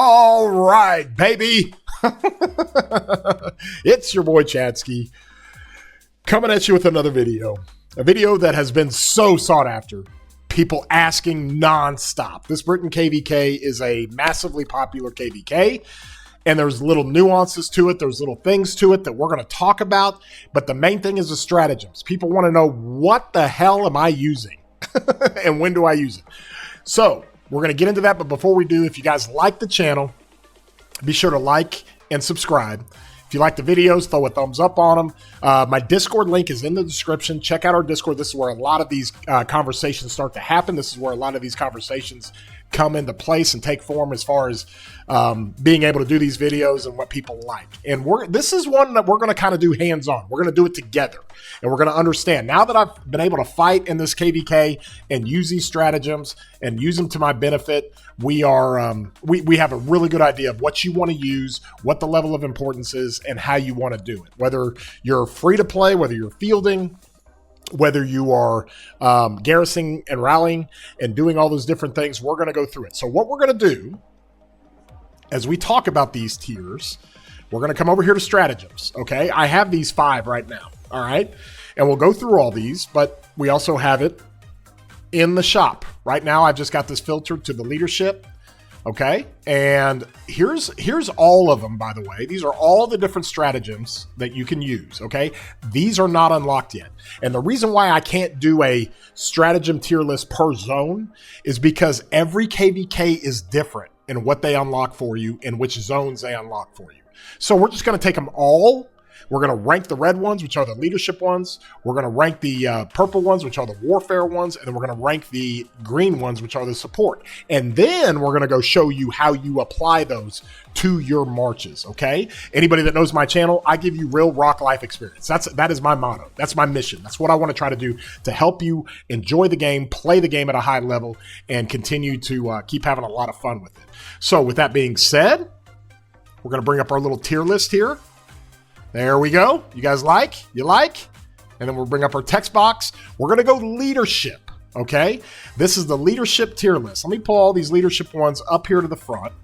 All right, baby. It's your boy Chatsky coming at you with another video. A video that has been so sought after. People asking nonstop. This Britain KvK is a massively popular KvK, and there's little nuances to it. There's little things to it that we're going to talk about. But the main thing is the stratagems. People want to know, what the hell am I using? And when do I use it? So we're going to get into that. But before we do, if you guys like the channel, be sure to like and subscribe. If you like the videos, throw a thumbs up on them. My Discord link is in the description. Check out our Discord. This is where a lot of these conversations start to happen. This is where a lot of these conversations come into place and take form as far as being able to do these videos and what people like. And this is one that we're going to kind of do hands-on. We're going to do it together. And we're going to understand. Now that I've been able to fight in this KvK and use these stratagems and use them to my benefit, we are we have a really good idea of what you want to use, what the level of importance is, and how you want to do it. Whether you're free to play, whether you're fielding, whether you are garrisoning and rallying and doing all those different things, we're going to go through it. So what we're going to do as we talk about these tiers, we're going to come over here to stratagems. Okay, I have these 5 right now. All right, and we'll go through all these, but we also have it in the shop right now. I've just got this filtered to the leadership. Okay, and here's all of them, by the way. These are all the different stratagems that you can use. Okay, these are not unlocked yet, and the reason why I can't do a stratagem tier list per zone is because every KvK is different in what they unlock for you and which zones they unlock for you. So we're just going to take them all. We're going to rank the red ones, which are the leadership ones. We're going to rank the purple ones, which are the warfare ones. And then we're going to rank the green ones, which are the support. And then we're going to go show you how you apply those to your marches, okay? Anybody that knows my channel, I give you real rock life experience. That is my motto. That's my mission. That's what I want to try to do, to help you enjoy the game, play the game at a high level, and continue to keep having a lot of fun with it. So with that being said, we're going to bring up our little tier list here. There we go. You guys like? You like? And then we'll bring up our text box. We're going to go leadership, okay? This is the leadership tier list. Let me pull all these leadership ones up here to the front,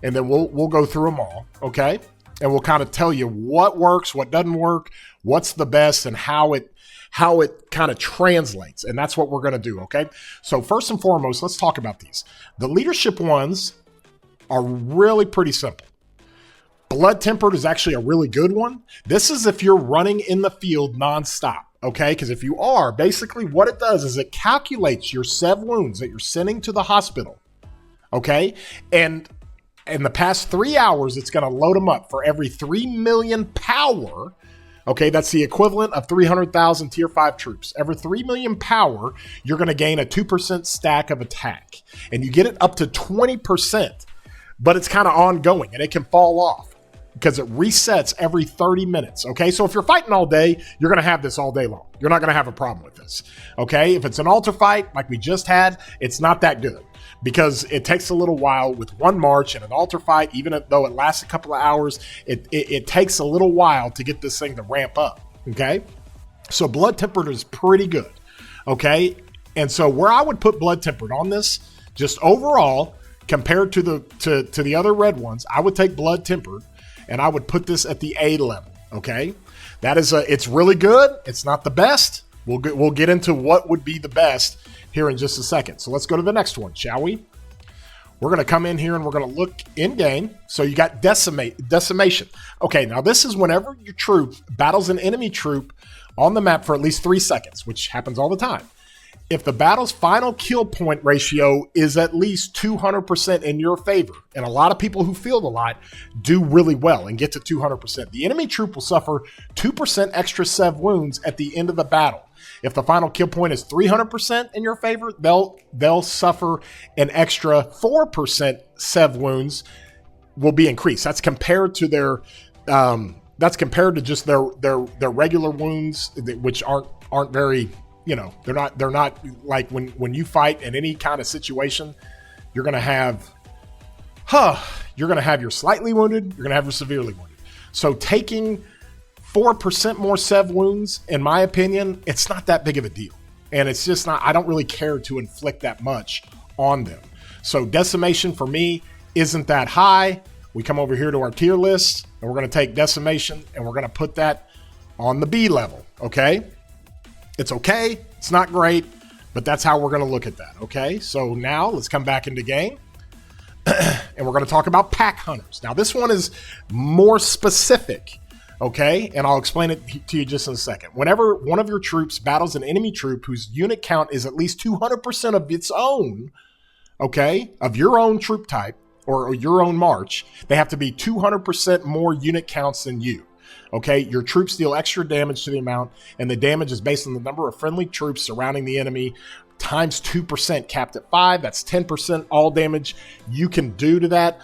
and then we'll go through them all, okay? And we'll kind of tell you what works, what doesn't work, what's the best, and how it kind of translates. And that's what we're going to do, okay? So first and foremost, let's talk about these. The leadership ones are really pretty simple. Blood Tempered is actually a really good one. This is if you're running in the field nonstop, okay? Because if you are, basically what it does is it calculates your sev wounds that you're sending to the hospital, okay? And in the past 3 hours, it's going to load them up for every 3 million power, okay? That's the equivalent of 300,000 tier 5 troops. Every 3 million power, you're going to gain a 2% stack of attack. And you get it up to 20%, but it's kind of ongoing and it can fall off, because it resets every 30 minutes, okay? So if you're fighting all day, you're going to have this all day long. You're not going to have a problem with this, okay? If it's an altar fight like we just had, it's not that good, because it takes a little while with one march and an altar fight. Even though it lasts a couple of hours, it takes a little while to get this thing to ramp up, okay? So Blood Tempered is pretty good, okay? And so where I would put Blood Tempered on this, just overall, compared to the other red ones, I would take Blood Tempered, and I would put this at the A level, okay? That is it's really good. It's not the best. We'll get into what would be the best here in just a second. So let's go to the next one, shall we? We're going to come in here and we're going to look in game. So you got decimation. Okay, now this is whenever your troop battles an enemy troop on the map for at least 3 seconds, which happens all the time. If the battle's final kill point ratio is at least 200% in your favor, and a lot of people who field a lot do really well and get to 200%, the enemy troop will suffer 2% extra sev wounds at the end of the battle. If the final kill point is 300% in your favor, they'll suffer an extra 4% sev wounds will be increased. That's compared to their just their regular wounds, which aren't very. You know, they're not like when you fight in any kind of situation, you're going to have your slightly wounded, you're going to have your severely wounded. So taking 4% more sev wounds, in my opinion, it's not that big of a deal. And it's just not, I don't really care to inflict that much on them. So decimation for me isn't that high. We come over here to our tier list, and we're going to take decimation, and we're going to put that on the B level, okay? It's okay. It's not great, but that's how we're going to look at that, okay? So now let's come back into game, and we're going to talk about pack hunters. Now, this one is more specific, okay? And I'll explain it to you just in a second. Whenever one of your troops battles an enemy troop whose unit count is at least 200% of its own, okay, of your own troop type or your own march, they have to be 200% more unit counts than you. Okay, your troops deal extra damage to the amount, and the damage is based on the number of friendly troops surrounding the enemy times 2%, capped at 5. That's 10% all damage you can do to that.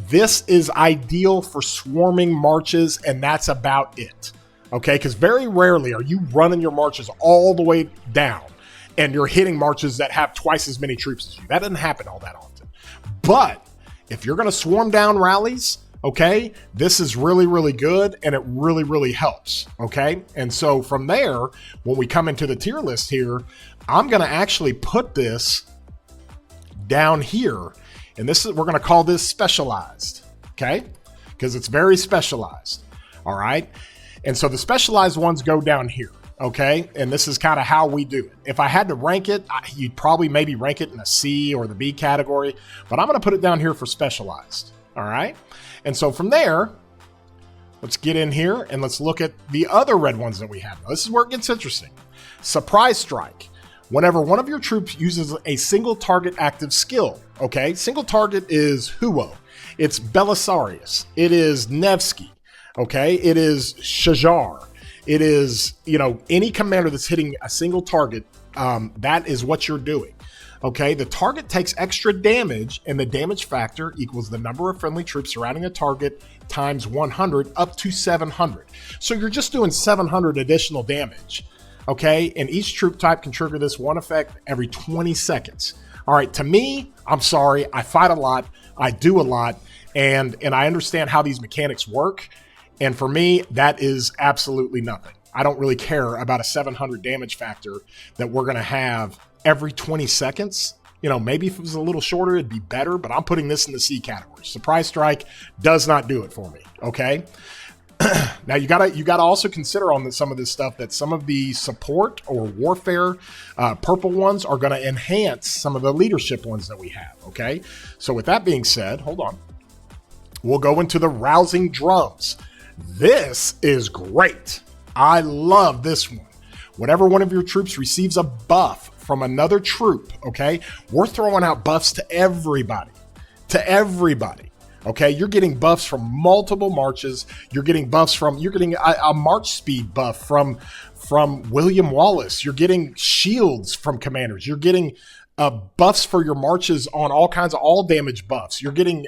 This is ideal for swarming marches, and that's about it. Okay, because very rarely are you running your marches all the way down, and you're hitting marches that have twice as many troops as you. That doesn't happen all that often. But if you're going to swarm down rallies, okay, this is really, really good, and it really, really helps, okay? And so from there, when we come into the tier list here, I'm going to actually put this down here, and this is, we're going to call this specialized, okay? Because it's very specialized, all right? And so the specialized ones go down here, okay? And this is kind of how we do it. If I had to rank it, you'd probably maybe rank it in a C or the B category, but I'm going to put it down here for specialized, all right? And so from there, let's get in here and let's look at the other red ones that we have. Now, this is where it gets interesting. Surprise strike. Whenever one of your troops uses a single target active skill, okay? Single target is Huo. It's Belisarius. It is Nevsky, okay? It is Shajar. It is, you know, any commander that's hitting a single target, that is what you're doing. Okay, the target takes extra damage, and the damage factor equals the number of friendly troops surrounding a target times 100 up to 700. So you're just doing 700 additional damage. Okay, and each troop type can trigger this one effect every 20 seconds. All right, to me, I'm sorry, I fight a lot, I do a lot, and I understand how these mechanics work. And for me, that is absolutely nothing. I don't really care about a 700 damage factor that we're going to have every 20 seconds. You know, maybe if it was a little shorter, it'd be better, but I'm putting this in the C category. Surprise strike does not do it for me, okay? Now, you gotta also consider on some of this stuff that some of the support or warfare purple ones are going to enhance some of the leadership ones that we have, okay? So with that being said, hold on. We'll go into the rousing drums. This is great. I love this one. Whenever one of your troops receives a buff from another troop, okay, we're throwing out buffs to everybody, okay? You're getting buffs from multiple marches. You're getting a march speed buff from William Wallace. You're getting shields from commanders. You're getting buffs for your marches on all kinds of all damage buffs. You're getting,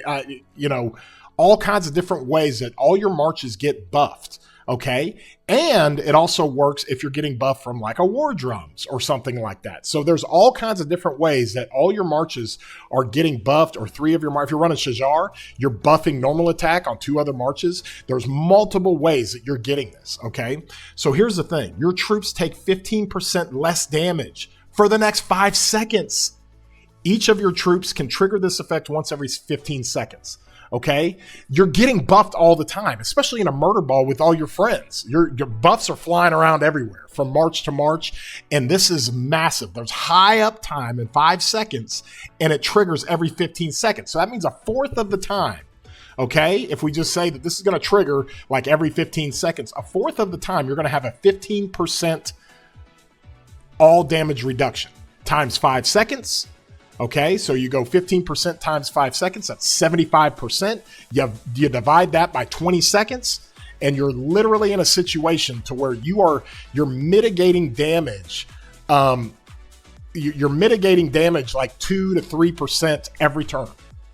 all kinds of different ways that all your marches get buffed. Okay. And it also works if you're getting buffed from like a war drums or something like that. So there's all kinds of different ways that all your marches are getting buffed, or three of your marches. If you're running Shajar, you're buffing normal attack on two other marches. There's multiple ways that you're getting this. Okay. So here's the thing. Your troops take 15% less damage for the next 5 seconds. Each of your troops can trigger this effect once every 15 seconds. Okay, you're getting buffed all the time, especially in a murder ball with all your friends. Your buffs are flying around everywhere from march to march, and this is massive. There's high uptime in 5 seconds, and it triggers every 15 seconds. So that means a fourth of the time. Okay, if we just say that this is going to trigger like every 15 seconds, a fourth of the time you're going to have a 15% all damage reduction times 5 seconds. Okay, so you go 15% times 5 seconds, that's 75%. You divide that by 20 seconds, and you're literally in a situation to where you're mitigating damage. You're mitigating damage like 2 to 3% every turn,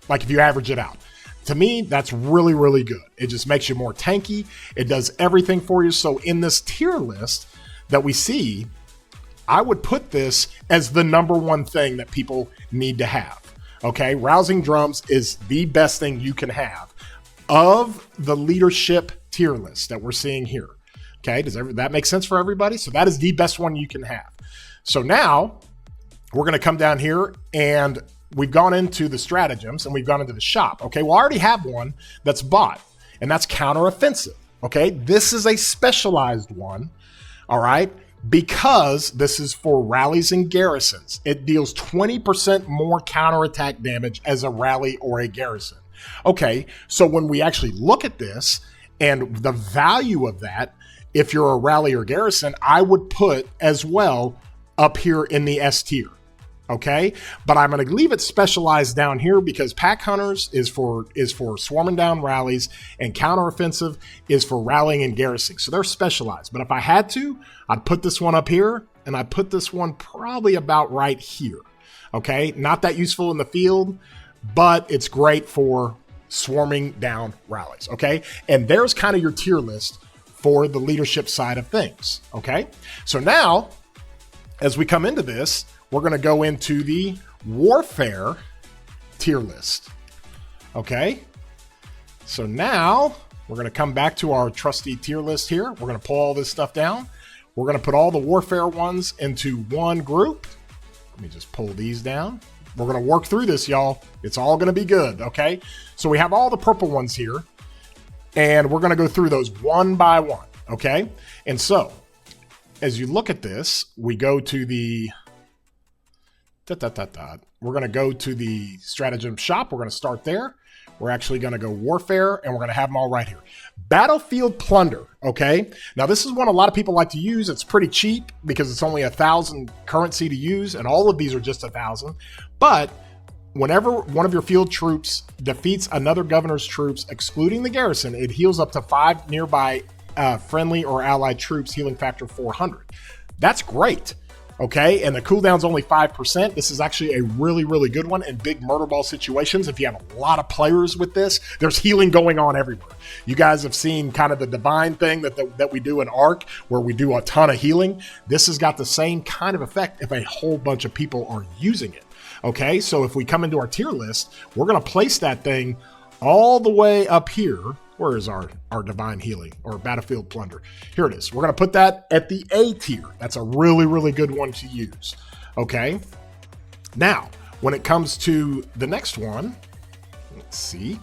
like if you average it out. To me, that's really, really good. It just makes you more tanky. It does everything for you. So in this tier list that we see, I would put this as the number one thing that people need to have. Okay, rousing drums is the best thing you can have of the leadership tier list that we're seeing here. Okay, does that make sense for everybody? So that is the best one you can have. So now we're going to come down here and we've gone into the stratagems and we've gone into the shop. Okay, well, I already have one that's bought, and that's counteroffensive. Okay, this is a specialized one, all right, because this is for rallies and garrisons. It deals 20% more counterattack damage as a rally or a garrison. Okay, so when we actually look at this and the value of that, if you're a rally or garrison, I would put as well up here in the S tier. Okay, but I'm going to leave it specialized down here because pack hunters is for swarming down rallies, and counteroffensive is for rallying and garrisoning. So they're specialized. But if I had to, I'd put this one up here, and I'd put this one probably about right here. Okay, not that useful in the field, but it's great for swarming down rallies. Okay, and there's kind of your tier list for the leadership side of things. Okay, so now as we come into this, we're going to go into the warfare tier list. Okay, so now we're going to come back to our trusty tier list here. We're going to pull all this stuff down. We're going to put all the warfare ones into one group. Let me just pull these down. We're going to work through this, y'all. It's all going to be good. Okay, so we have all the purple ones here, and we're going to go through those one by one. Okay, and so as you look at this, we go to the we're going to go to the stratagem shop. We're going to start there. We're actually going to go warfare, and we're going to have them all right here. Battlefield plunder. Okay. Now this is one a lot of people like to use. It's pretty cheap because it's only 1,000 currency to use, and all of these are just 1,000. But whenever one of your field troops defeats another governor's troops, excluding the garrison, it heals up to 5 nearby friendly or allied troops, healing factor 400. That's great. Okay, and the cooldown's only 5%. This is actually a really, really good one in big murder ball situations. If you have a lot of players with this, there's healing going on everywhere. You guys have seen kind of the divine thing that we do in Arc, where we do a ton of healing. This has got the same kind of effect if a whole bunch of people are using it. Okay, so if we come into our tier list, we're going to place that thing all the way up here. Where is our divine healing or battlefield plunder? Here it is. We're going to put that at the A tier. That's a really, really good one to use. Okay. Now, when it comes to the next one, let's see,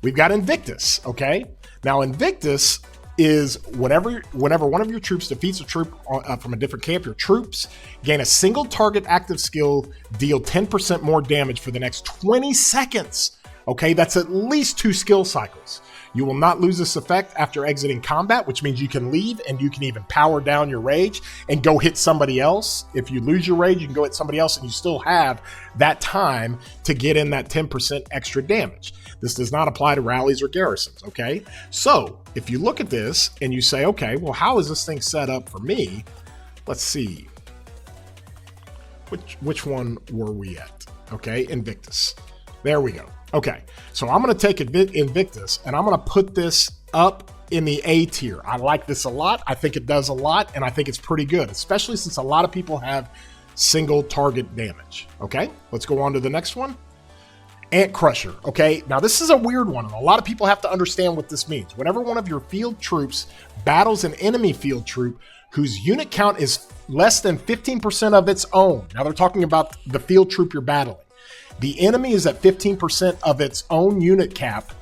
we've got Invictus. Okay. Now, Invictus is whenever one of your troops defeats a troop from a different camp, your troops gain a single target active skill, deal 10% more damage for the next 20 seconds. Okay. That's at least 2 skill cycles. You will not lose this effect after exiting combat, which means you can leave and you can even power down your rage and go hit somebody else. If you lose your rage, you can go hit somebody else and you still have that time to get in that 10% extra damage. This does not apply to rallies or garrisons, okay? So if you look at this and you say, okay, well, how is this thing set up for me? Let's see. Which one were we at? Okay, Invictus. There we go. Okay, so I'm going to take Invictus and I'm going to put this up in the A tier. I like this a lot. I think it does a lot, and I think it's pretty good, especially since a lot of people have single target damage. Okay, let's go on to the next one. Ant Crusher. Okay, now this is a weird one, and a lot of people have to understand what this means. Whenever one of your field troops battles an enemy field troop whose unit count is less than 15% of its own, now they're talking about the field troop you're battling. The enemy is at 15% of its own unit cap,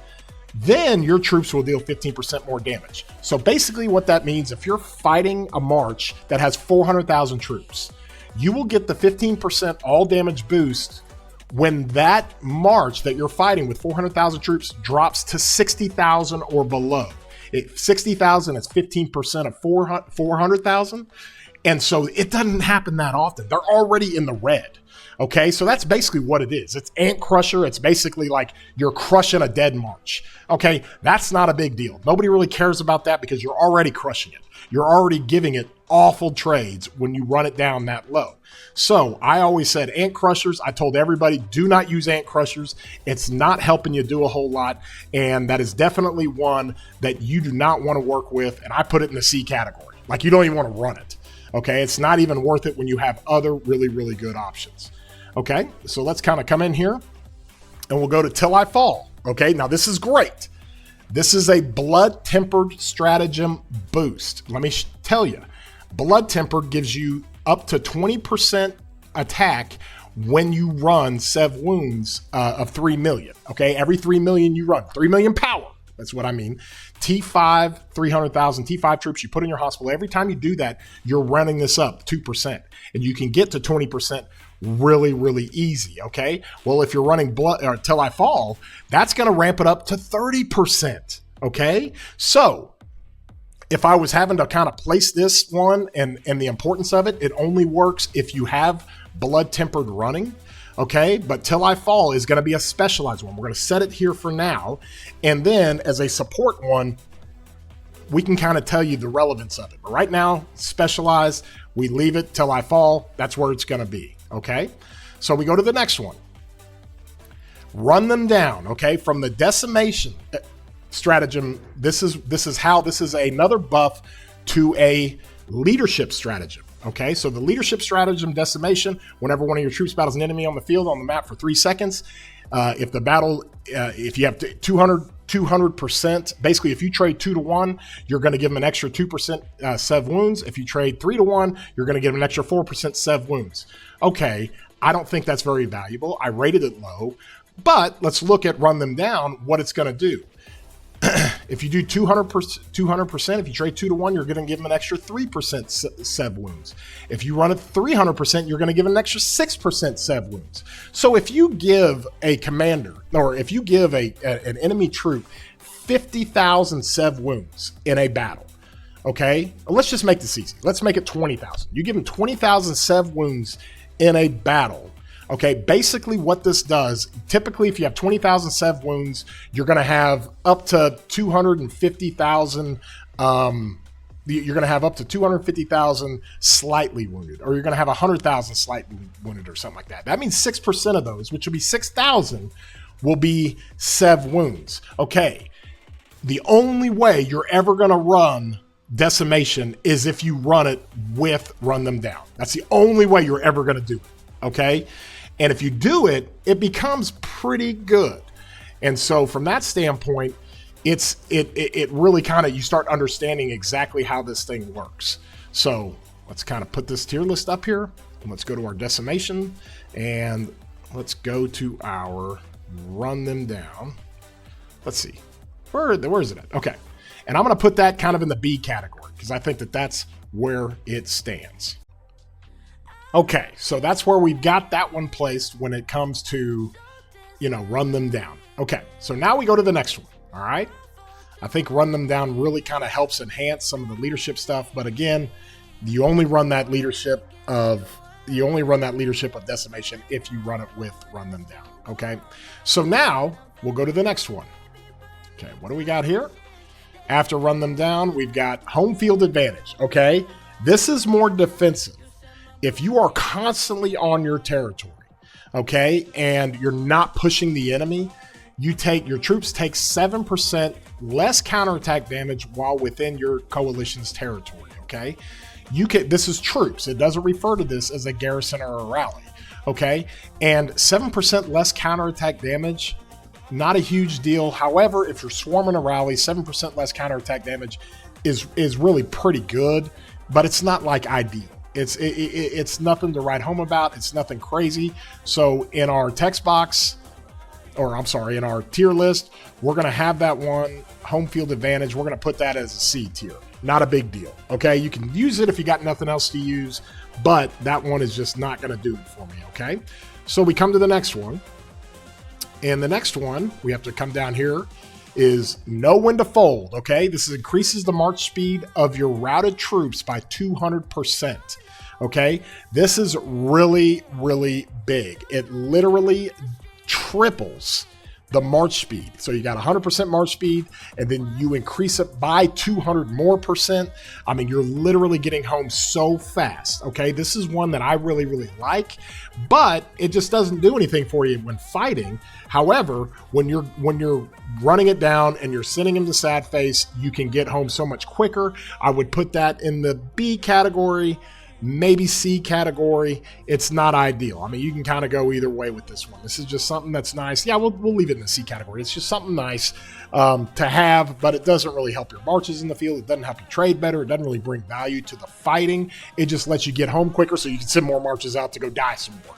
then your troops will deal 15% more damage. So basically what that means, if you're fighting a march that has 400,000 troops, you will get the 15% all damage boost when that march that you're fighting with 400,000 troops drops to 60,000 or below. 60,000 is 15% of 400,000. And so it doesn't happen that often. They're already in the red. Okay, so that's basically what it is. It's Ant Crusher. It's basically like you're crushing a dead march. Okay, that's not a big deal. Nobody really cares about that because you're already crushing it. You're already giving it awful trades when you run it down that low. So I always said Ant Crushers. I told everybody, do not use Ant Crushers. It's not helping you do a whole lot. And that is definitely one that you do not want to work with. And I put it in the C category. Like you don't even want to run it. Okay, it's not even worth it when you have other really, really good options. Okay, so let's kind of come in here and we'll go to Till I Fall. Okay, now this is great. This is a Blood Tempered Stratagem boost. Let me tell you, Blood Tempered gives you up to 20% attack when you run Sev wounds of 3 million. Okay, every 3 million you run, 3 million power. That's what I mean. T5, 300,000 T5 troops you put in your hospital. Every time you do that, you're running this up 2%. And you can get to 20% really, really easy, okay? Well, if you're running blood or Till I Fall, that's going to ramp it up to 30%, okay? So if I was having to kind of place this one and the importance of it, it only works if you have blood tempered running. Okay, but Till I Fall is going to be a specialized one. We're going to set it here for now. And then as a support one, we can kind of tell you the relevance of it. But right now, specialized, we leave it Till I Fall. That's where it's going to be. Okay, so we go to the next one. Run them down. Okay, from the decimation stratagem. This is another buff to a leadership stratagem. Okay, so the leadership stratagem decimation, whenever one of your troops battles an enemy on the field on the map for 3 seconds, if the battle, if you have 200%, basically if you trade 2 to 1, you're going to give them an extra 2% Sev wounds. If you trade 3 to 1, you're going to give them an extra 4% Sev wounds. Okay, I don't think that's very valuable. I rated it low, but let's look at run them down, what it's going to do. If you do 200%, if you trade 2 to 1, you're going to give them an extra 3% Sev wounds. If you run it 300%, you're going to give an extra 6% Sev wounds. So if you give a commander, or if you give an enemy troop 50,000 Sev wounds in a battle, okay, let's just make this easy. Let's make it 20,000. You give them 20,000 Sev wounds in a battle. Okay, basically what this does, typically if you have 20,000 Sev wounds, you're going to have up to 250,000, you're going to have up to 250,000 slightly wounded, or you're going to have 100,000 slightly wounded or something like that. That means 6% of those, which will be 6,000, will be Sev wounds. Okay, the only way you're ever going to run decimation is if you run it with run them down. That's the only way you're ever going to do it. Okay, and if you do it, it becomes pretty good. And so from that standpoint, it really kind of, you start understanding exactly how this thing works. So let's kind of put this tier list up here, and let's go to our decimation, and let's go to our run them down. Let's see, where is it at? Okay, and I'm going to put that kind of in the B category because I think that that's where it stands. Okay, so that's where we've got that one placed when it comes to, you know, run them down. Okay, so now we go to the next one, all right? I think run them down really kind of helps enhance some of the leadership stuff, but again, you only run that leadership of decimation if you run it with run them down, okay? So now we'll go to the next one. Okay, what do we got here? After run them down, we've got home field advantage, okay? This is more defensive. If you are constantly on your territory, okay, and you're not pushing the enemy, your troops take 7% less counterattack damage while within your coalition's territory, okay? This is troops. It doesn't refer to this as a garrison or a rally, okay? And 7% less counterattack damage, not a huge deal. However, if you're swarming a rally, 7% less counterattack damage is really pretty good, but it's not like ideal. It's nothing to write home about. It's nothing crazy. So in our text box, or I'm sorry, in our tier list, we're going to have that one, home field advantage. We're going to put that as a C tier. Not a big deal. Okay, you can use it if you got nothing else to use, but that one is just not going to do it for me. Okay, so we come to the next one. And the next one, we have to come down here, is know when to fold. Okay, this increases the march speed of your routed troops by 200%. Okay, this is really, really big. It literally triples the march speed. So you got 100% march speed, and then you increase it by 200 more percent. I mean, you're literally getting home so fast. Okay, this is one that I really, really like, but it just doesn't do anything for you when fighting. However, when you're running it down and you're sending him to sad face, you can get home so much quicker. I would put that in the B category. maybe C category. It's not ideal. I mean, you can kind of go either way with this one. This is just something that's nice. Yeah, we'll leave it in the C category. It's just something nice to have, but it doesn't really help your marches in the field. It doesn't help you trade better. It doesn't really bring value to the fighting. It just lets you get home quicker so you can send more marches out to go die some more.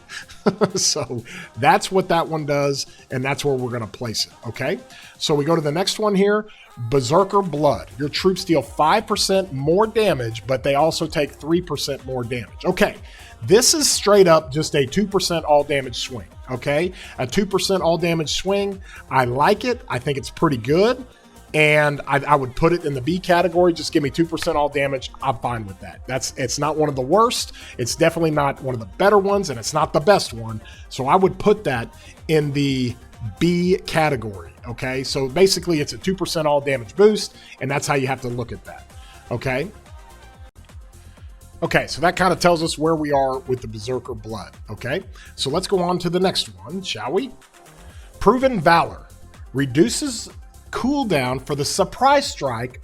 So that's what that one does, and that's where we're going to place it, okay? So we go to the next one here. Berserker Blood. Your troops deal 5% more damage, but they also take 3% more damage. Okay, this is straight up just a 2% all damage swing, okay? A 2% all damage swing. I like it. I think it's pretty good, and I would put it in the B category. Just give me 2% all damage. I'm fine with that. It's not one of the worst. It's definitely not one of the better ones, and it's not the best one. So I would put that in the B category. Okay, so basically it's a 2% all damage boost, and that's how you have to look at that. Okay. Okay, so that kind of tells us where we are with the Berserker Blood. Okay, so let's go on to the next one, shall we? Proven Valor reduces cooldown for the surprise strike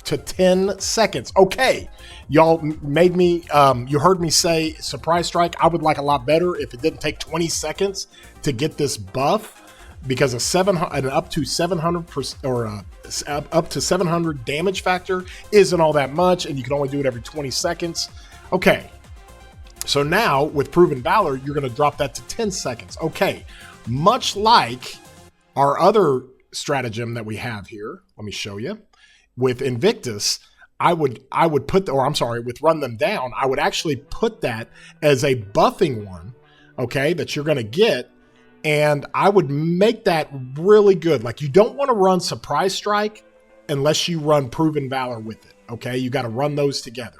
to 10 seconds. Okay, y'all made me, you heard me say surprise strike. I would like a lot better if it didn't take 20 seconds to get this buff, because an up to 700% or up to 700 damage factor isn't all that much, and you can only do it every 20 seconds. Okay, so now with Proven Valor, you're going to drop that to 10 seconds. Okay, much like our other stratagem that we have here, let me show you. With Invictus, I would put, or I'm sorry, with Run Them Down, I would actually put that as a buffing one, okay, that you're going to get. And I would make that really good. Like, you don't want to run Surprise Strike unless you run Proven Valor with it, okay? You got to run those together,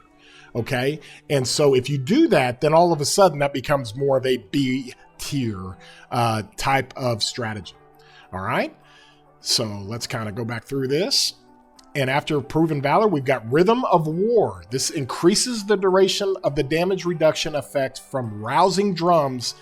okay? And so if you do that, then all of a sudden that becomes more of a B tier type of stratagem, all right? So let's kind of go back through this. And after Proven Valor, we've got Rhythm of War. This increases the duration of the damage reduction effect from Rousing Drums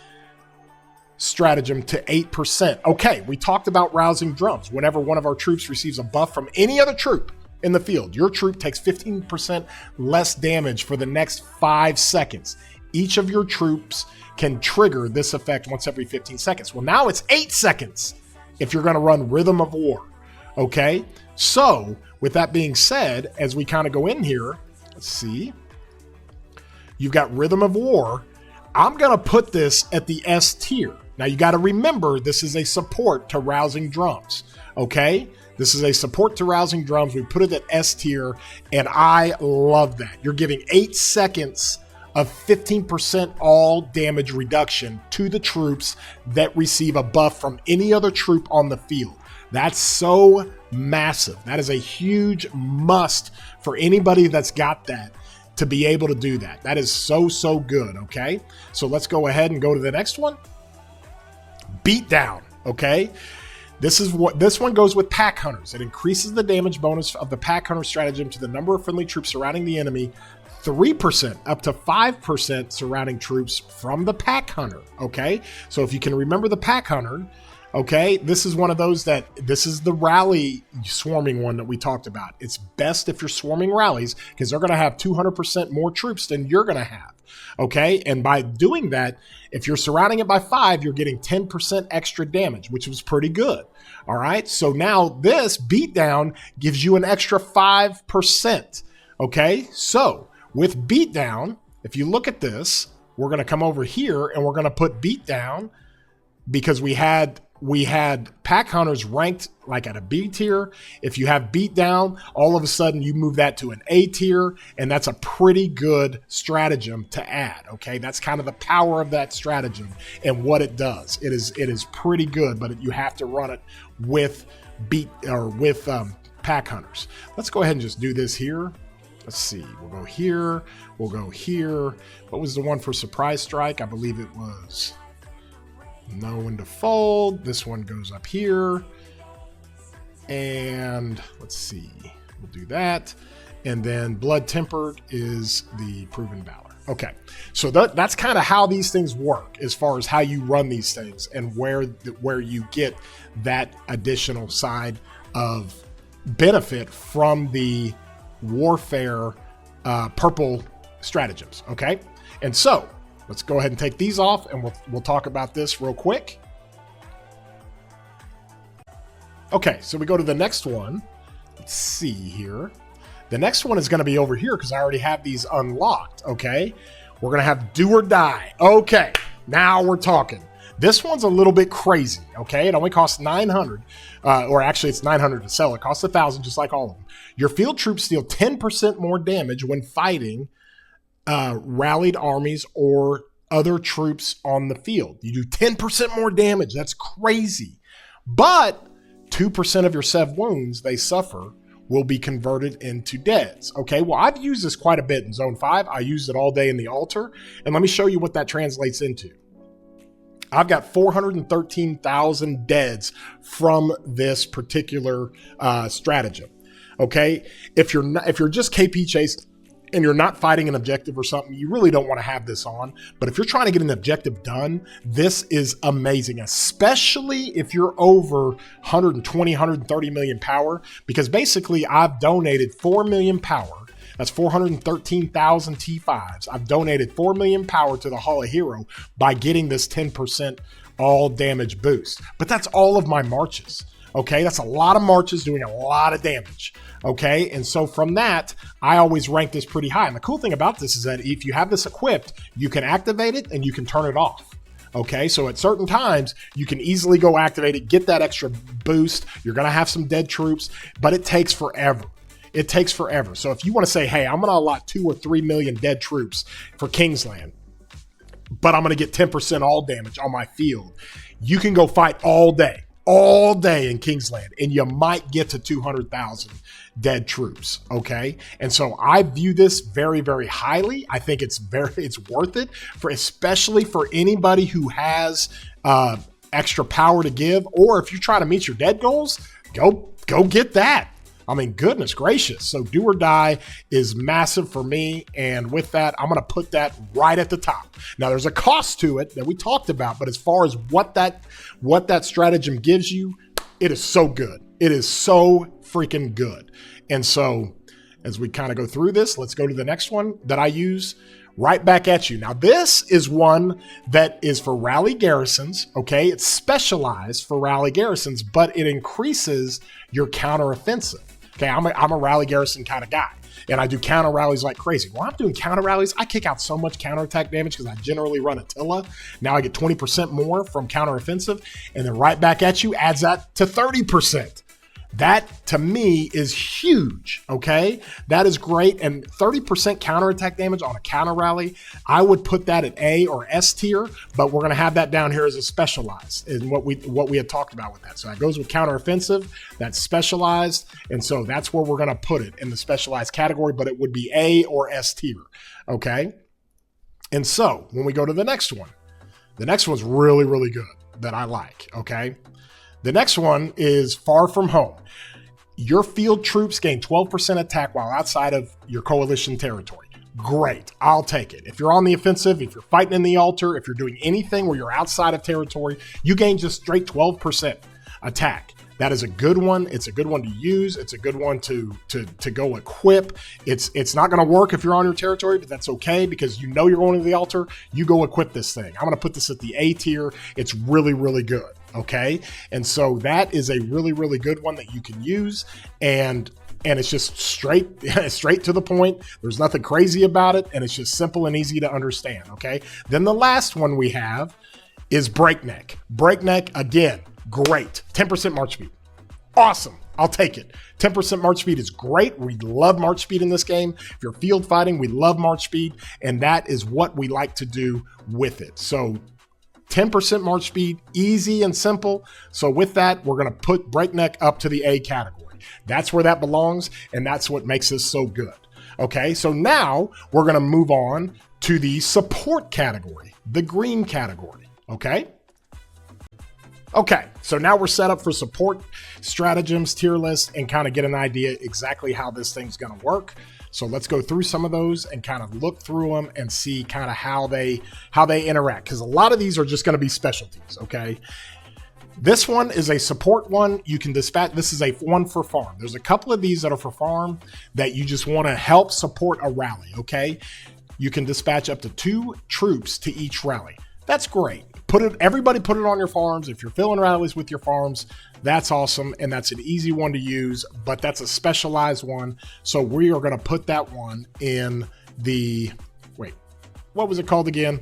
stratagem to 8%. Okay, we talked about Rousing Drums. Whenever one of our troops receives a buff from any other troop in the field, your troop takes 15% less damage for the next 5 seconds. Each of your troops can trigger this effect once every 15 seconds. Well, now it's 8 seconds if you're going to run Rhythm of War. Okay, so with that being said, as we kind of go in here, let's see. You've got Rhythm of War. I'm going to put this at the S tier. Now, you got to remember, this is a support to Rousing Drums, okay? This is a support to Rousing Drums. We put it at S tier, and I love that. You're giving 8 seconds of 15% all damage reduction to the troops that receive a buff from any other troop on the field. That's so massive. That is a huge must for anybody that's got that to be able to do that. That is so, so good, okay? So let's go ahead and go to the next one. Beatdown, okay? This one goes with Pack Hunters. It increases the damage bonus of the Pack Hunter stratagem to the number of friendly troops surrounding the enemy 3% up to 5% surrounding troops from the Pack Hunter, okay? So if you can remember the Pack Hunter, okay, this is one of those this is the rally swarming one that we talked about. It's best if you're swarming rallies because they're going to have 200% more troops than you're going to have, okay? And by doing that, if you're surrounding it by 5, you're getting 10% extra damage, which was pretty good, all right? So now this beatdown gives you an extra 5%, okay? So with beatdown, if you look at this, we're going to come over here and we're going to put beatdown because we had Pack Hunters ranked like at a B tier. If you have Beatdown, all of a sudden you move that to an A tier, and that's a pretty good stratagem to add, okay? That's kind of the power of that stratagem and what it does. It is pretty good, but you have to run it with Pack Hunters. Let's go ahead and just do this here. Let's see. We'll go here. We'll go here. What was the one for Surprise Strike? I believe it was know when to fold. This one goes up here. And let's see. We'll do that. And then Blood Tempered is the Proven Valor. Okay. So that's kind of how these things work as far as how you run these things and where you get that additional side of benefit from the Warfare purple stratagems, okay? And so let's go ahead and take these off, and we'll talk about this real quick. Okay, so we go to the next one. Let's see here. The next one is going to be over here because I already have these unlocked, okay? We're going to have do or die. Okay, now we're talking. This one's a little bit crazy, okay? It only costs 900, or actually it's 900 to sell. It costs 1,000, just like all of them. Your field troops deal 10% more damage when fighting rallied armies or other troops on the field. You do 10% more damage. That's crazy. But 2% of your sev wounds they suffer will be converted into deads. Okay, well, I've used this quite a bit in Zone 5. I used it all day in the altar, and let me show you what that translates into. I've got 413,000 deads from this particular stratagem. Okay, if you're just KP chased and you're not fighting an objective or something, you really don't want to have this on. But if you're trying to get an objective done, this is amazing, especially if you're over 120, 130 million power, because basically I've donated 4 million power. That's 413,000 T5s. I've donated 4 million power to the Hall of Hero by getting this 10% all damage boost. But that's all of my marches. Okay, that's a lot of marches doing a lot of damage. Okay, and so from that, I always rank this pretty high. And the cool thing about this is that if you have this equipped, you can activate it and you can turn it off. Okay, so at certain times, you can easily go activate it, get that extra boost. You're going to have some dead troops, but it takes forever. It takes forever. So if you want to say, hey, I'm going to allot 2 or 3 million dead troops for Kingsland, but I'm going to get 10% all damage on my field, you can go fight all day in Kingsland, and you might get to 200,000 dead troops. Okay, and so I view this very, very highly. I think it's worth it, especially for anybody who has extra power to give, or if you're trying to meet your dead goals, go get that. I mean, goodness gracious. So do or die is massive for me. And with that, I'm going to put that right at the top. Now, there's a cost to it that we talked about, but as far as what that stratagem gives you, it is so good. It is so freaking good. And so as we kind of go through this, let's go to the next one that I use right back at you. Now, this is one that is for rally garrisons. Okay, it's specialized for rally garrisons, but it increases your counteroffensive. Okay, I'm a rally garrison kind of guy, and I do counter rallies like crazy. While I'm doing counter rallies, I kick out so much counterattack damage because I generally run Attila. Now I get 20% more from counteroffensive, and then right back at you adds that to 30%. That, to me, is huge, okay? That is great, and 30% counterattack damage on a counter rally, I would put that at A or S tier, but we're going to have that down here as a specialized, in what we had talked about with that. So that goes with counteroffensive, that's specialized, and so that's where we're going to put it in the specialized category, but it would be A or S tier, okay? And so when we go to the next one, the next one's really, really good that I like, okay? The next one is Far From Home. Your field troops gain 12% attack while outside of your coalition territory. Great, I'll take it. If you're on the offensive, if you're fighting in the altar, if you're doing anything where you're outside of territory, you gain just straight 12% attack. That is a good one. It's a good one to use. It's a good one to go equip. It's not going to work if you're on your territory, but that's okay because you know you're going to the altar. You go equip this thing. I'm going to put this at the A tier. It's really, really good. Okay, and so that is a really, really good one that you can use, and it's just straight to the point. There's nothing crazy about it, and it's just simple and easy to understand. Okay, then the last one we have is Breakneck. Breakneck, again, great. 10% march speed. Awesome. I'll take it. 10% march speed is great. We love march speed in this game. If you're field fighting, we love march speed, and that is what we like to do with it. So 10% march speed, easy and simple. So with that, we're going to put Breakneck up to the A category. That's where that belongs, and that's what makes this so good. Okay, so now we're going to move on to the support category, the green category. Okay? Okay, so now we're set up for support stratagems, tier list, and kind of get an idea exactly how this thing's going to work. So let's go through some of those and kind of look through them and see kind of how they interact, because a lot of these are just going to be specialties. Okay, this one is a support one. You can dispatch. This is a one for farm. There's a couple of these that are for farm that you just want to help support a rally. Okay, you can dispatch up to 2 troops to each rally. That's great. Everybody put it on your farms. If you're filling rallies with your farms, that's awesome. And that's an easy one to use, but that's a specialized one. So we are going to put that one in the, wait, what was it called again?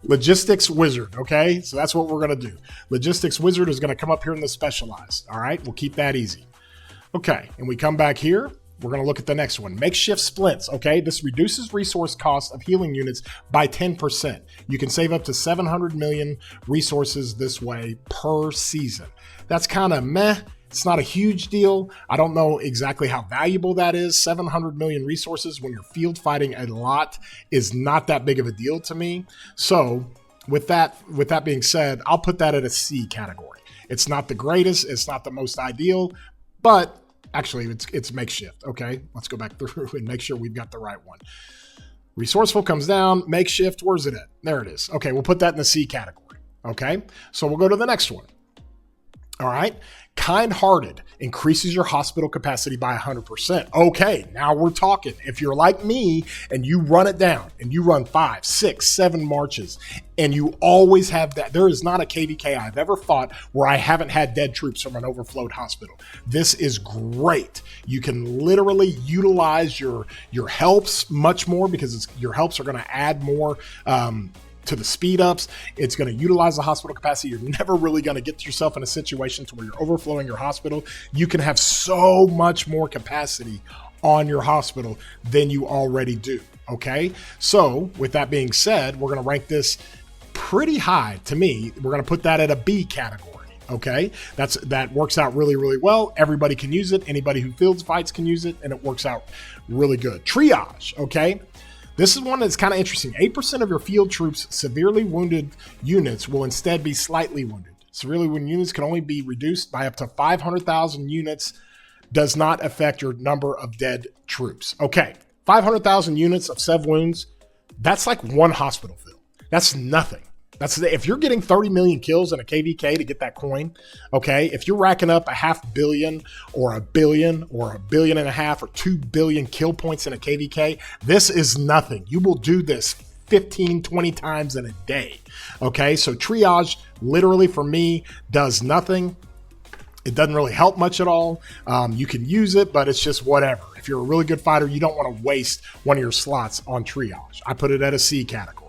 Logistics Wizard. Okay. So that's what we're going to do. Logistics Wizard is going to come up here in the specialized. All right. We'll keep that easy. Okay. And we come back here. We're going to look at the next one. Makeshift splints. Okay. This reduces resource cost of healing units by 10%. You can save up to 700 million resources this way per season. That's kind of meh. It's not a huge deal. I don't know exactly how valuable that is. 700 million resources when you're field fighting a lot is not that big of a deal to me. So with that being said, I'll put that at a C category. It's not the greatest. It's not the most ideal, but actually, it's makeshift. Okay, let's go back through and make sure we've got the right one. Resourceful comes down. Makeshift, where's it at? There it is. Okay, we'll put that in the C category. Okay, so we'll go to the next one. All right, kind-hearted increases your hospital capacity by 100%. Okay, now we're talking. If you're like me and you run it down and you run 5, 6, 7 marches and you always have that, there is not a KvK I've ever fought where I haven't had dead troops from an overflowed hospital. This is great. You can literally utilize your helps much more because your helps are going to add more to the speed ups. It's going to utilize the hospital capacity. You're never really going to get yourself in a situation to where you're overflowing your hospital. You can have so much more capacity on your hospital than you already do. Okay. So with that being said, we're going to rank this pretty high to me. We're going to put that at a B category. Okay. That works out really, really well. Everybody can use it. Anybody who fields fights can use it, and it works out really good. Triage. Okay. This is one that's kind of interesting. 8% of your field troops' severely wounded units will instead be slightly wounded. Severely wounded units can only be reduced by up to 500,000 units. Does not affect your number of dead troops. Okay, 500,000 units of sev wounds, that's like one hospital fill. That's nothing. If you're getting 30 million kills in a KvK to get that coin, okay, if you're racking up 500 million or 1 billion or 1.5 billion or 2 billion kill points in a KvK, this is nothing. You will do this 15, 20 times in a day. Okay, so triage literally for me does nothing. It doesn't really help much at all. You can use it, but it's just whatever. If you're a really good fighter, you don't want to waste one of your slots on triage. I put it at a C category.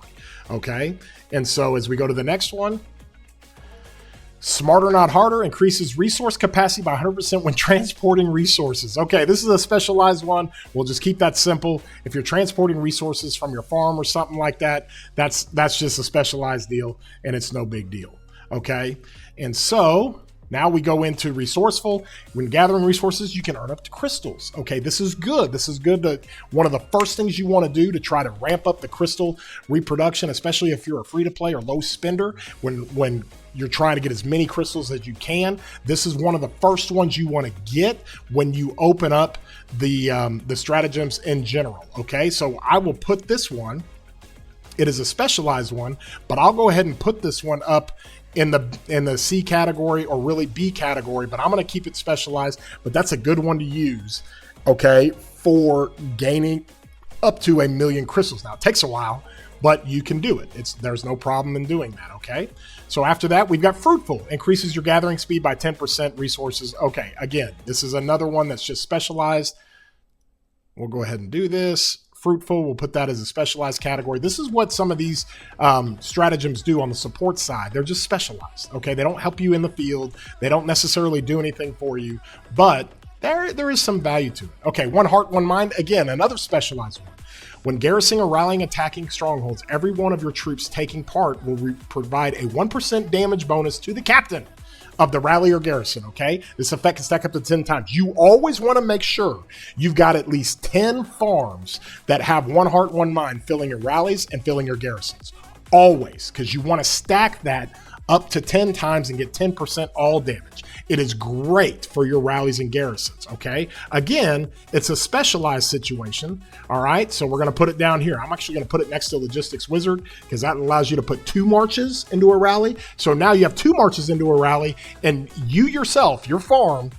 Okay, and so as we go to the next one, smarter not harder increases resource capacity by 100% when transporting resources. Okay, this is a specialized one. We'll just keep that simple. If you're transporting resources from your farm or something like that, that's just a specialized deal, and it's no big deal. Okay, and so now we go into resourceful. When gathering resources, you can earn up to crystals. Okay, this is good. This is good. One of the first things you want to do to try to ramp up the crystal reproduction, especially if you're a free-to-play or low spender, when you're trying to get as many crystals as you can. This is one of the first ones you want to get when you open up the stratagems in general. Okay, so I will put this one. It is a specialized one, but I'll go ahead and put this one up in the C category or really B category, but I'm going to keep it specialized. But that's a good one to use, okay, for gaining up to 1 million crystals. Now it takes a while, but you can do it. There's no problem in doing that. Okay, so after that we've got fruitful, increases your gathering speed by 10% resources. Okay, again, this is another one that's just specialized. We'll go ahead and do this. Fruitful, we'll put that as a specialized category. This is what some of these stratagems do on the support side. They're just specialized. Okay, they don't help you in the field. They don't necessarily do anything for you, but there is some value to it. Okay, one heart, one mind. Again, another specialized one. When garrisoning or rallying attacking strongholds, every one of your troops taking part will provide a 1% damage bonus to the captain of the rally or garrison. Okay, this effect can stack up to 10 times. You always want to make sure you've got at least 10 farms that have one heart, one mind filling your rallies and filling your garrisons. Always, because you want to stack that up to 10 times and get 10% all damage. It is great for your rallies and garrisons, okay? Again, it's a specialized situation, all right? So we're going to put it down here. I'm actually going to put it next to Logistics Wizard because that allows you to put 2 marches into a rally. So now you have 2 marches into a rally, and you yourself, your farm,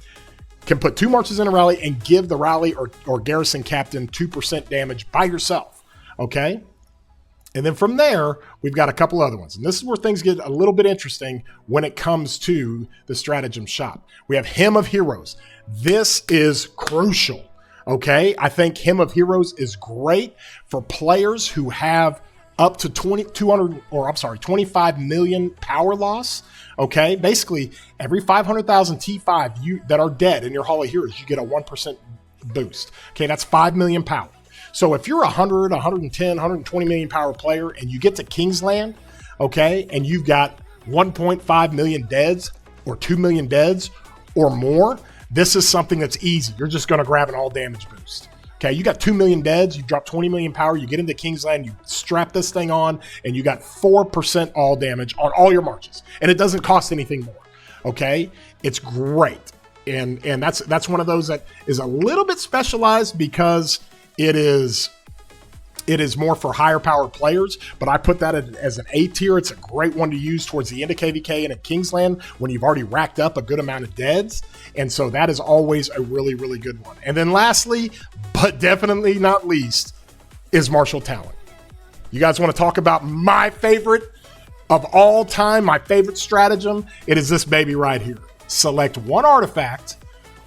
can put 2 marches in a rally and give the rally or garrison captain 2% damage by yourself, okay? And then from there, we've got a couple other ones. And this is where things get a little bit interesting when it comes to the Stratagem shop. We have Hymn of Heroes. This is crucial, okay? I think Hymn of Heroes is great for players who have up to 25 million power loss, okay? Basically, every 500,000 T5 that are dead in your Hall of Heroes, you get a 1% boost, okay? That's 5 million power. So if you're 100, 110, 120 million power player and you get to Kingsland, okay, and you've got 1.5 million deads or 2 million deads or more, this is something that's easy. You're just going to grab an all damage boost. Okay, you got 2 million deads, you drop 20 million power, you get into Kingsland, you strap this thing on, and you got 4% all damage on all your marches. And it doesn't cost anything more. Okay, it's great. And that's one of those that is a little bit specialized because it is more for higher powered players, but I put that as an A tier. It's a great one to use towards the end of KvK and at Kingsland when you've already racked up a good amount of deads. And so that is always a really, really good one. And then lastly, but definitely not least, is Martial Talent. You guys want to talk about my favorite of all time, my favorite stratagem? It is this baby right here. Select one artifact.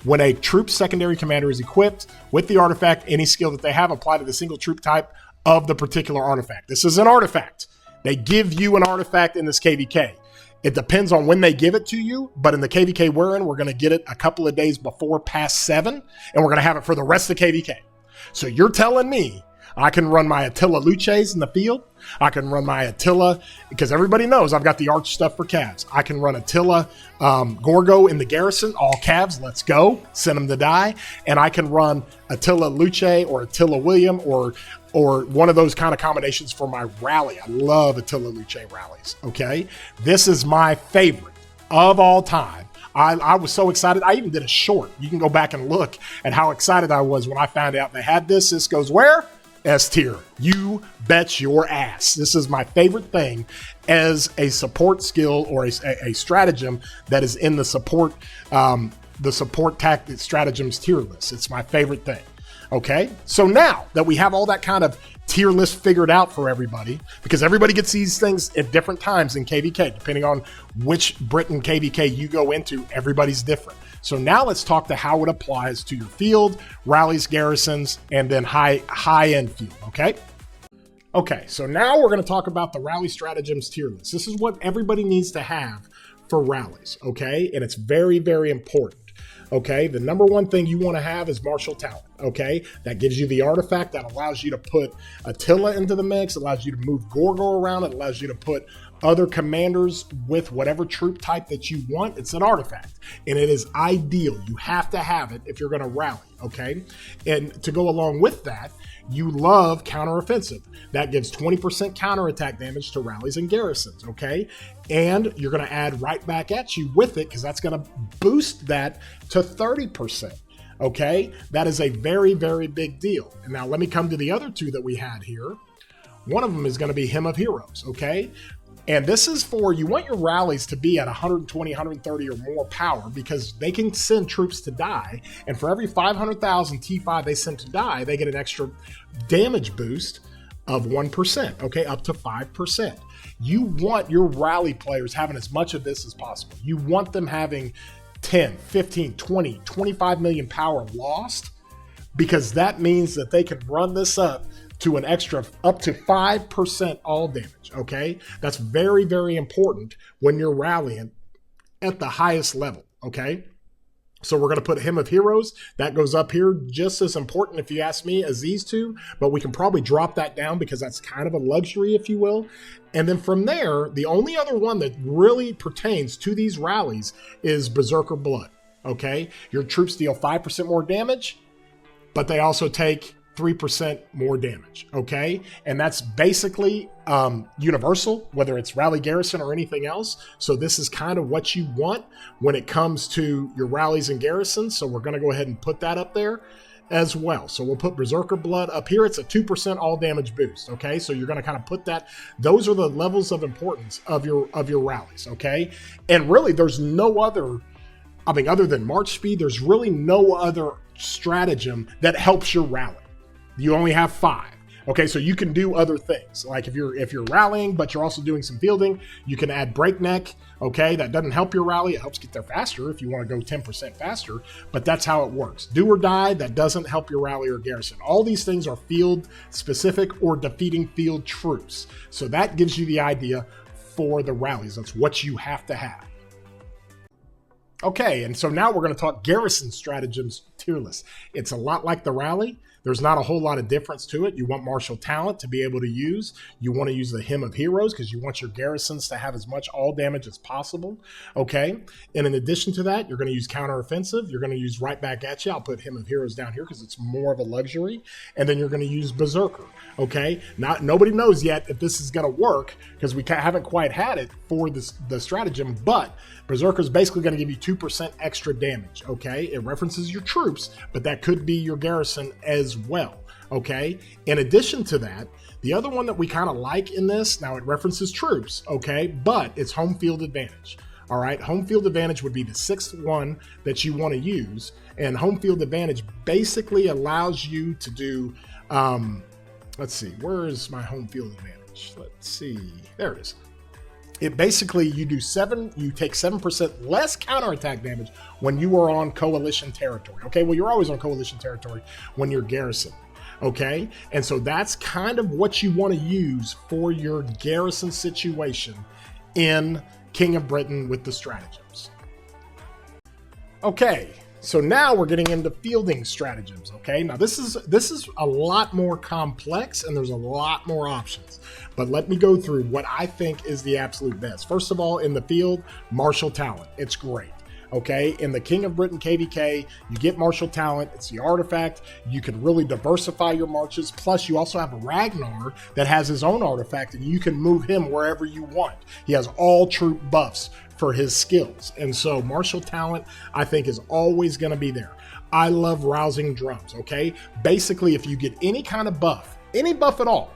When a troop secondary commander is equipped with the artifact, any skill that they have apply to the single troop type of the particular artifact. This is an artifact. They give you an artifact in this KvK. It depends on when they give it to you, but in the KvK we're in, we're going to get it a couple of days before past 7, and we're going to have it for the rest of KvK. So you're telling me I can run my Attila Luces in the field. I can run my Attila, because everybody knows I've got the arch stuff for calves. I can run Attila Gorgo in the Garrison, all calves, let's go, send them to die. And I can run Attila Luce or Attila William or one of those kind of combinations for my rally. I love Attila Luce rallies, okay? This is my favorite of all time. I was so excited. I even did a short. You can go back and look at how excited I was when I found out they had this. This goes where? S tier. You bet your ass. This is my favorite thing as a support skill or a stratagem that is in the support tactic stratagems tier list. It's my favorite thing. Okay, so now that we have all that kind of tier list figured out for everybody, because everybody gets these things at different times in KvK, depending on which Britain KvK you go into, everybody's different. So now let's talk to how it applies to your field, rallies, garrisons, and then high-end field, okay? Okay, so now we're gonna talk about the rally stratagems tier list. This is what everybody needs to have for rallies, okay? And it's very, very important. Okay, the number one thing you want to have is Martial Talent, okay? That gives you the artifact that allows you to put Attila into the mix, allows you to move Gorgo around, it allows you to put other commanders with whatever troop type that you want. It's an artifact, and it is ideal. You have to have it if you're going to rally, okay? And to go along with that, you love counteroffensive. That gives 20% counterattack damage to rallies and garrisons, okay? And you're going to add right back at you with it because that's going to boost that to 30%, okay? That is a very, very big deal. And now let me come to the other two that we had here. One of them is going to be Hymn of Heroes, okay? And this is for, you want your rallies to be at 120, 130 or more power because they can send troops to die. And for every 500,000 T5 they send to die, they get an extra damage boost of 1%, okay, up to 5%. You want your rally players having as much of this as possible. You want them having 10, 15, 20, 25 million power lost because that means that they can run this up to an extra up to 5% all damage, okay? That's very, very important when you're rallying at the highest level, okay? So we're going to put Hymn of Heroes. That goes up here just as important, if you ask me, as these two, but we can probably drop that down because that's kind of a luxury, if you will. And then from there, the only other one that really pertains to these rallies is Berserker Blood, okay? Your troops deal 5% more damage, but they also take 3% more damage, okay? And that's basically universal, whether it's rally garrison or anything else. So this is kind of what you want when it comes to your rallies and garrisons. So we're going to go ahead and put that up there as well. So we'll put Berserker Blood up here. It's a 2% all damage boost, okay? So you're going to kind of put that. Those are the levels of importance of your rallies, okay? And really, there's no other other than march speed, there's really no other stratagem that helps your rally. You only have 5. Okay, so you can do other things. Like if you're rallying, but you're also doing some fielding, you can add breakneck. Okay, that doesn't help your rally. It helps get there faster if you want to go 10% faster, but that's how it works. Do or die, that doesn't help your rally or garrison. All these things are field specific or defeating field troops. So that gives you the idea for the rallies. That's what you have to have. Okay, and so now we're going to talk garrison stratagems tier list. It's a lot like the rally. There's not a whole lot of difference to it. You want martial talent to be able to use. You want to use the Hymn of Heroes because you want your garrisons to have as much all damage as possible. Okay. And in addition to that, you're going to use counteroffensive. You're going to use right back at you. I'll put Hymn of Heroes down here because it's more of a luxury. And then you're going to use Berserker. Okay. Nobody knows yet if this is going to work because we haven't quite had it for the stratagem, but Berserker is basically going to give you 2% extra damage. Okay. It references your troops, but that could be your garrison as well. Okay. In addition to that, the other one that we kind of like in this, now it references troops, okay, but it's home field advantage. All right. Home field advantage would be the 6th one that you want to use. And home field advantage basically allows you to do, let's see, where is my home field advantage? Let's see. There it is. It basically, you take 7% less counterattack damage when you are on coalition territory. Okay, well, you're always on coalition territory when you're garrison. Okay, and so that's kind of what you want to use for your garrison situation in King of Britain with the stratagems. Okay, so now we're getting into fielding stratagems. Okay, now this is a lot more complex and there's a lot more options. But let me go through what I think is the absolute best. First of all, in the field, martial talent. It's great. Okay, in the King of Britain KvK, you get martial talent. It's the artifact. You can really diversify your marches. Plus, you also have Ragnar that has his own artifact, and you can move him wherever you want. He has all troop buffs for his skills. And so martial talent, I think, is always going to be there. I love rousing drums. Okay, basically, if you get any kind of buff, any buff at all,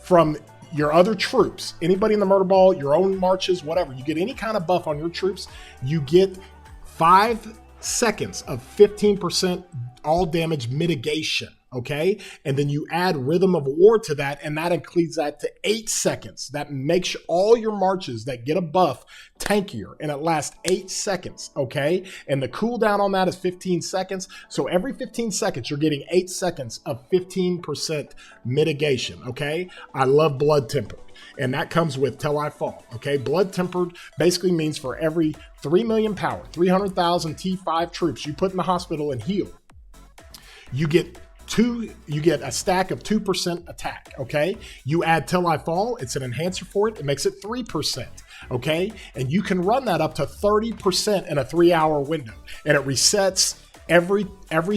from your other troops, anybody in the murder ball, your own marches, whatever, you get any kind of buff on your troops, you get 5 seconds of 15% all damage mitigation. Okay, and then you add Rhythm of War to that, and that includes that to 8 seconds. That makes all your marches that get a buff tankier, and it lasts 8 seconds. Okay, and the cooldown on that is 15 seconds. So every 15 seconds, you're getting 8 seconds of 15% mitigation. Okay, I love Blood Tempered, and that comes with Till I Fall. Okay, Blood Tempered basically means for every 3 million power, 300,000 T5 troops you put in the hospital and heal, you get a stack of 2% attack. Okay, you add Till I Fall, it's an enhancer for it. It makes it 3%. Okay, and you can run that up to 30% in a 3-hour window, and it resets every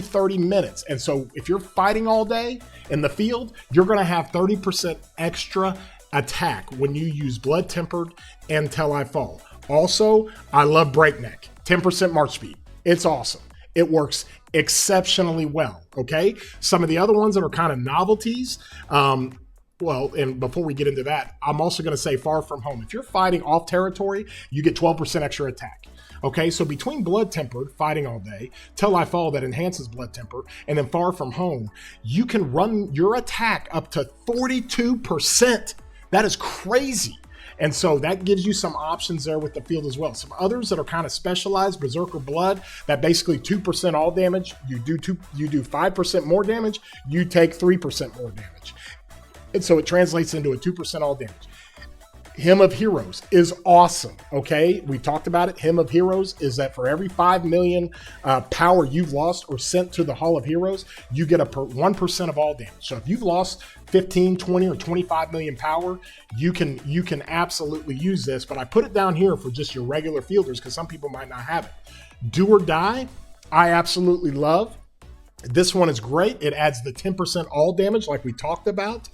30 minutes. And so if you're fighting all day in the field, you're going to have 30% extra attack when you use Blood Tempered and Till I Fall. Also, I love Breakneck, 10% march speed. It's awesome. It works exceptionally well. Okay, some of the other ones that are kind of novelties, well, and before we get into that, I'm also going to say Far From Home. If you're fighting off territory, you get 12% extra attack. Okay, so between Blood Tempered, fighting all day, Till I Fall, that enhances Blood Temper, and then Far From Home, you can run your attack up to 42%. That is crazy. And so that gives you some options there with the field as well. Some others that are kind of specialized, Berserker Blood, that basically 2% all damage. You do 5% more damage, you take 3% more damage. And so it translates into a 2% all damage. Hymn of Heroes is awesome. Okay, we talked about it. Hymn of Heroes is that for every 5 million power you've lost or sent to the Hall of Heroes, you get 1% of all damage. So if you've lost 15, 20, or 25 million power, you can absolutely use this. But I put it down here for just your regular fielders because some people might not have it. Do or Die, I absolutely love. This one is great. It adds the 10% all damage like we talked about,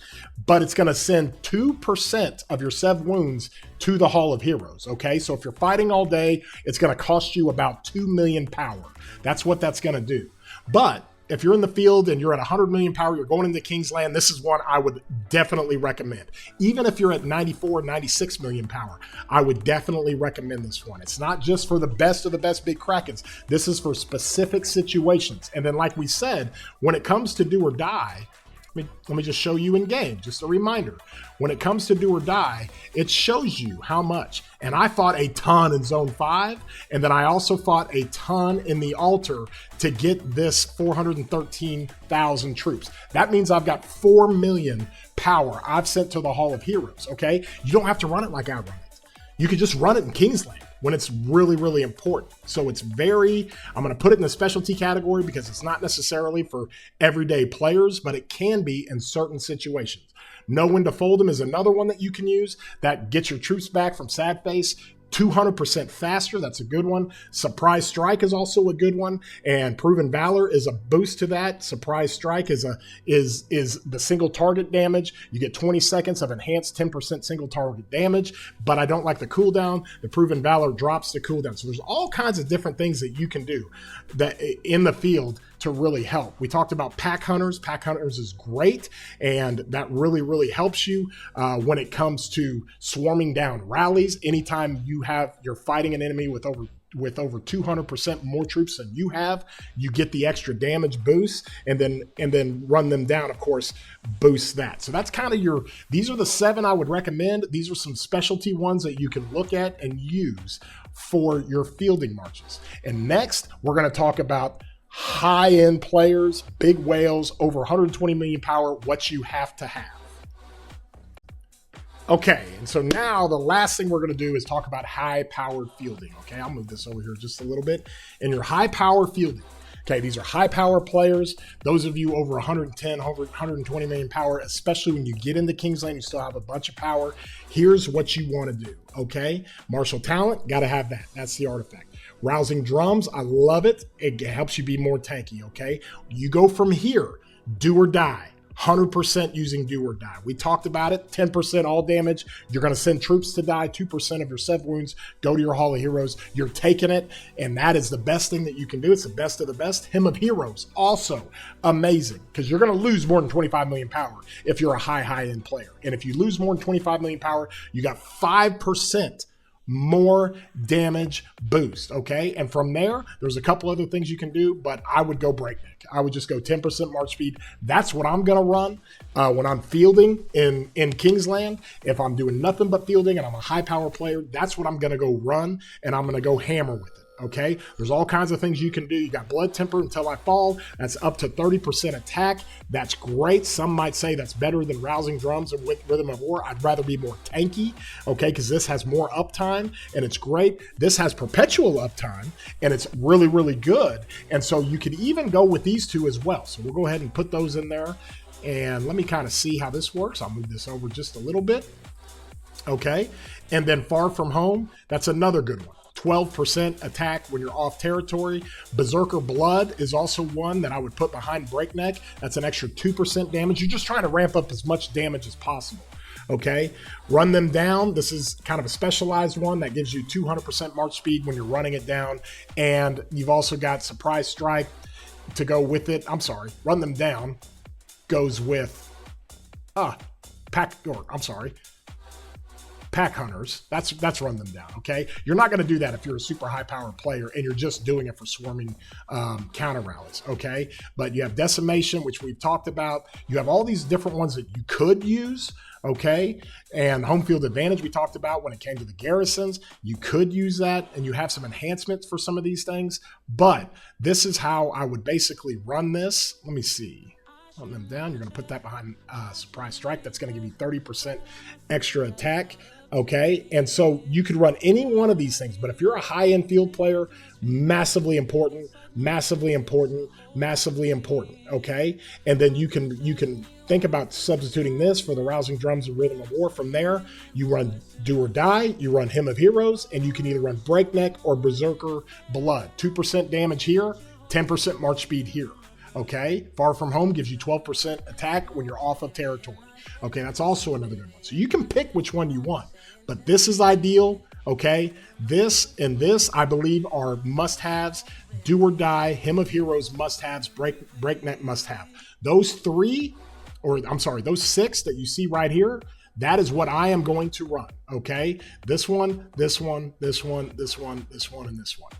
but it's going to send 2% of your Sev wounds to the Hall of Heroes. Okay, so if you're fighting all day, it's going to cost you about 2 million power. That's what that's going to do. But if you're in the field and you're at 100 million power, you're going into King's Land, this is one I would definitely recommend. Even if you're at 94, 96 million power, I would definitely recommend this one. It's not just for the best of the best big Krakens. This is for specific situations. And then like we said, when it comes to do or die, let me just show you in game, just a reminder. When it comes to do or die, it shows you how much. And I fought a ton in Zone 5, and then I also fought a ton in the altar to get this 413,000 troops. That means I've got 4 million power I've sent to the Hall of Heroes, okay? You don't have to run it like I run it. You could just run it in King's Land when it's really, really important. So it's very, I'm going to put it in the specialty category because it's not necessarily for everyday players, but it can be in certain situations. Know when to fold them is another one that you can use that gets your troops back from sad face 200% faster. That's a good one. Surprise Strike is also a good one, and Proven Valor is a boost to that. Surprise Strike is the single target damage. You get 20 seconds of enhanced 10% single target damage, but I don't like the cooldown. The Proven Valor drops the cooldown. So there's all kinds of different things that you can do that in the field to really help. We talked about Pack Hunters. Pack Hunters is great, and that really, really helps you when it comes to swarming down rallies. Anytime you're fighting an enemy with over 200% more troops than you have, you get the extra damage boost, and then run them down, of course, boost that. So that's kind of these are the 7 I would recommend. These are some specialty ones that you can look at and use for your fielding marches. And next, we're going to talk about high-end players, big whales, over 120 million power, what you have to have. Okay, and so now the last thing we're going to do is talk about high-powered fielding. Okay, I'll move this over here just a little bit. And your high-power fielding. Okay, these are high-power players. Those of you over 110, over 120 million power, especially when you get into King's Land, you still have a bunch of power. Here's what you want to do, okay? Martial Talent, got to have that. That's the artifact. Rousing Drums, I love it. It helps you be more tanky, okay? You go from here, do or die. 100% using do or die. We talked about it, 10% all damage. You're going to send troops to die, 2% of your sev wounds go to your Hall of Heroes. You're taking it, and that is the best thing that you can do. It's the best of the best. Hymn of Heroes, also amazing, because you're going to lose more than 25 million power if you're a high-end player. And if you lose more than 25 million power, you got 5% more damage boost, okay? And from there, there's a couple other things you can do, but I would go breakneck. I would just go 10% march speed. That's what I'm gonna run when I'm fielding in King's Land. If I'm doing nothing but fielding and I'm a high power player, that's what I'm gonna go run, and I'm gonna go hammer with it. Okay, there's all kinds of things you can do. You got Blood Temper Until I Fall. That's up to 30% attack. That's great. Some might say that's better than Rousing Drums and with Rhythm of War. I'd rather be more tanky, okay, because this has more uptime, and it's great. This has perpetual uptime, and it's really, really good. And so you could even go with these two as well. So we'll go ahead and put those in there. And let me kind of see how this works. I'll move this over just a little bit. Okay, and then Far From Home, that's another good one. 12% attack when you're off territory. Berserker Blood is also one that I would put behind Breakneck. That's an extra 2% damage. You're just trying to ramp up as much damage as possible. Okay, Run Them Down. This is kind of a specialized one that gives you 200% march speed when you're running it down. And you've also got Surprise Strike to go with it. I'm sorry, Run Them Down goes with Pack Hunters. That's Run Them Down, okay? You're not going to do that if you're a super high-powered player and you're just doing it for swarming counter rallies, okay? But you have Decimation, which we've talked about. You have all these different ones that you could use, okay? And Home Field Advantage we talked about when it came to the Garrisons. You could use that, and you have some enhancements for some of these things. But this is how I would basically run this. Let me see. Run Them Down. You're going to put that behind Surprise Strike. That's going to give you 30% extra attack. Okay, and so you could run any one of these things, but if you're a high-end field player, massively important, massively important, massively important, okay? And then you can think about substituting this for the Rousing Drums and Rhythm of War. From there, you run Do or Die, you run Hymn of Heroes, and you can either run Breakneck or Berserker Blood. 2% damage here, 10% march speed here, okay? Far From Home gives you 12% attack when you're off of territory. Okay, that's also another good one. So you can pick which one you want, but this is ideal. Okay, this and this I believe are must-haves. Do or Die, Hymn of Heroes must-haves, Breakneck must-have. Those three, or I'm sorry, those six that you see right here, that is what I am going to run. Okay, this one, this one, this one, this one, this one, and this one.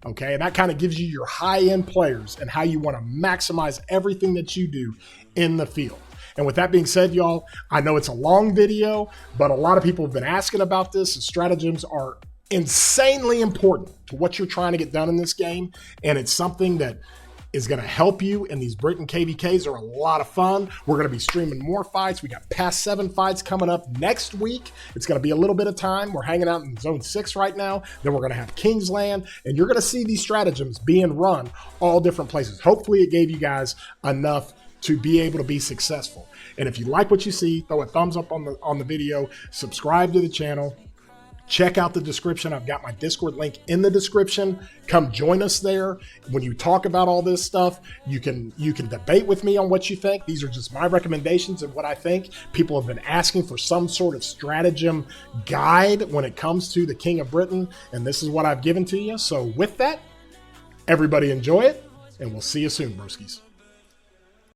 Okay, and that kind of gives you your high-end players and how you want to maximize everything that you do in the field. And with that being said, y'all, I know it's a long video, but a lot of people have been asking about this. And stratagems are insanely important to what you're trying to get done in this game. And it's something that is going to help you. And these Britain KvKs are a lot of fun. We're going to be streaming more fights. We got past 7 fights coming up next week. It's going to be a little bit of time. We're hanging out in Zone 6 right now. Then we're going to have Kingsland. And you're going to see these stratagems being run all different places. Hopefully it gave you guys enough to be able to be successful. And if you like what you see, throw a thumbs up on the video, subscribe to the channel, check out the description. I've got my Discord link in the description. Come join us there. When you talk about all this stuff, you can debate with me on what you think. These are just my recommendations and what I think. People have been asking for some sort of stratagem guide when it comes to the King of Britain, and this is what I've given to you. So with that, everybody enjoy it, and we'll see you soon, broskies.